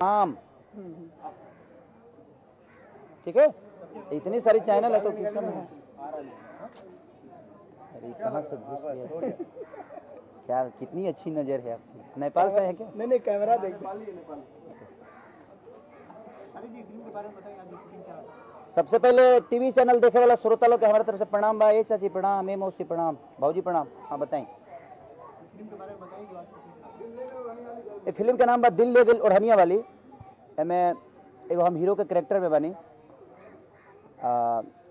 आम ठीक है, इतनी सारी चैनल है तो किसका नहीं? अरे कहाँ से घुस गया? क्या कितनी अच्छी नज़र है आपकी। नेपाल से है क्या? नहीं कैमरा देख। सबसे पहले टीवी चैनल देखे वाला श्रोता लोग के हमारे तरफ से प्रणाम बा। ए चाची प्रणाम, ए मौसी प्रणाम, भाऊजी प्रणाम। हाँ बताएं। ये फिल्म के नाम बा दिल ले गेल ओढ़निया वाली। एमें एगो हम हीरो के कैरेक्टर में बनी।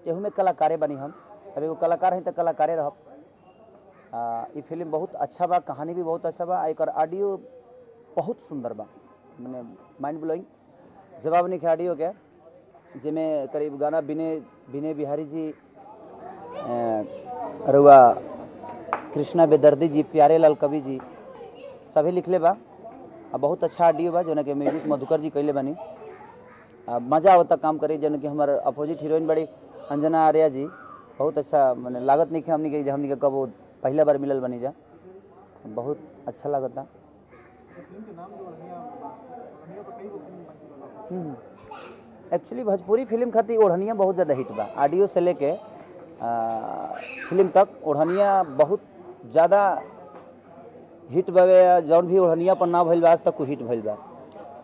एहू में कलाकारे बनी हम। अब एगो कलाकार हैं तो कलाकारे रहब। ये फिल्म बहुत अच्छा बा, कहानी भी बहुत अच्छा बा। एक ऑडियो बहुत सुंदर बा, मैंने माइंड ब्लोइंग जवाब नहीं है ऑडियो के, जिसमें करीब गाना विनय बिहारी जी, अरुआ कृष्णा बेदर्दी जी, प्यारे लाल कवि जी सभी लिखले बा। बहुत अच्छा ऑडियो बा जो कि म्यूजिक मधुकर जी कैले बनी। मज़ा आवता काम करे। जो कि हमारे अपोजिट हीरोइन बड़ी अंजना आर्या जी, बहुत अच्छा मैंने लागत नहीं है हमने के कब पहला बार मिलल बनी जा, बहुत अच्छा लगता। एक्चुअली भोजपुरी फिल्म खातिर ओढ़निया बहुत ज़्यादा हिट बा। ऑडियो से लेके फिल्म तक ओढ़निया बहुत ज़्यादा हिट बावे। जौन भी ओढ़निया पर नाव भइल बा आज तक को हिट भइल बा।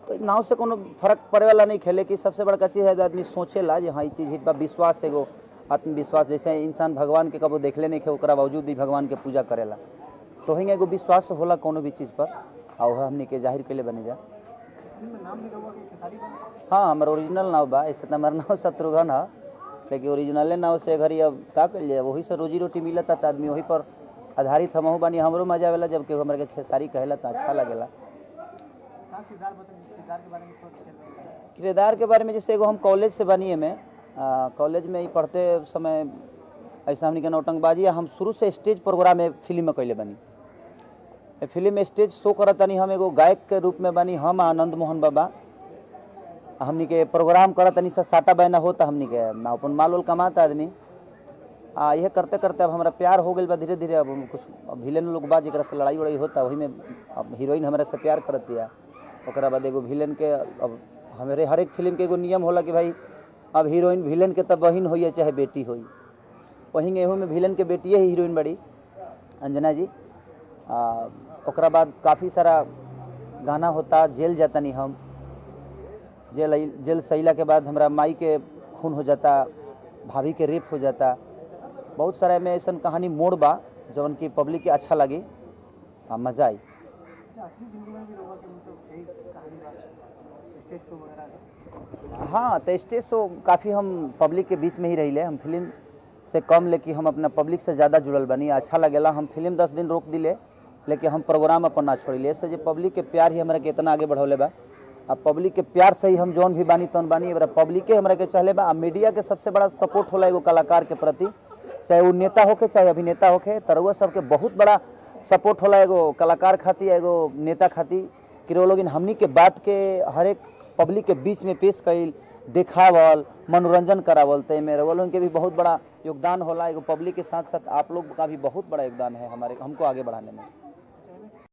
तो नाव से कोनो फर्क पड़े वाला नहीं खेले कि सबसे बड़का चीज़ है आदमी सोचेला जो हाँ ये चीज़ हिट बा। विश्वास एगो आत्मविश्वास, जैसे इंसान भगवान के कबो देखले नहीं खे ओकरा बावजूद भी भगवान के पूजा करेला, तो हिंग एगो विश्वास होला कोनो भी चीज़ पर, और हमने के जाहिर कैले बनी जा। हाँ हमारा ओरिजिनल नाव बा। ऐसे तो हमारा नाव शत्रुघ्न है, लेकिन ओरिजिनल नाव से घरी अब का कर जाए, वही से रोजी रोटी मिलता तो आदमी वही पर आधारित हमहू बानी। हमरो मजा आवेला जब केहू हमारे के खेसारी कहेला तो अच्छा लगेला। किरदार के बारे में जैसे एगो हम कॉलेज से बनी में, कॉलेज में ही पढ़ते समय ऐसा हमने के नौटंकबाजी हम शुरू से स्टेज प्रोग्राम में फिल्म में कैले बनी। फिल्म में स्टेज शो करतानी हम एगो गायक के रूप में बनी। हम आनंद मोहन बाबा हमनी के प्रोग्राम करतानी से साटा बहना होता हमनी के अपन माल उल कमाता आदमी। यह करते करते अब हमारा प्यार हो गई बा धीरे धीरे। अब कुछ विलेन लोग बा जरा से लड़ाई वड़ाई होता, वही में अब हीरोइन हमारे से प्यार करती है। ओकरा बाद एगो विलेन के, अब हमारे हर एक फिल्म के एगो नियम होला कि भाई अब हीरोइन विलेन के तब बहन होइए चाहे बेटी होई। वहीं एहू में विलेन के बेटी है हीरोइन बड़ी अंजना जी। ओकरा बाद काफ़ी सारा गाना होता। जेल जाता नहीं हम, जेल सहीला के बाद हमारा माई के खून हो जाता, भाभी के रेप हो जाता। बहुत सारा में ऐसा कहानी मोड़ बा जौन की पब्लिक के अच्छा लगी, मज़ा आई। हाँ तो स्टेज शो काफ़ी हम पब्लिक के बीच में ही रही ले। हम फिल्म से कम लेकिन हम अपना पब्लिक से ज़्यादा जुड़ल बनी। अच्छा लगेला। हम फिल्म 10 दिन रोक दिले लेकिन हम प्रोग्राम अपन ना छोड़िले। इससे जो पब्लिक के प्यार ही हमारे के इतना आगे बढ़ौले बा। अब पब्लिक के प्यार से ही हम जौन भी बानी तौन बानी। पब्लिक के हमारे के चले बा। मीडिया के सबसे बड़ा सपोर्ट होला एगो कलाकार के प्रति, चाहे वो नेता होके चाहे अभिनेता होके। तरुआ सबके बहुत बड़ा सपोर्ट होला एगो कलाकार खातिर एगो नेता खातिर, कि वो लोग हमनी के बात के हर एक पब्लिक के बीच में पेश कैल, दिखावल, मनोरंजन करावल। तो मेरे वो लोगों के भी बहुत बड़ा योगदान होला। एगो पब्लिक के साथ साथ आप लोग का भी बहुत बड़ा योगदान है हमको आगे बढ़ाने में।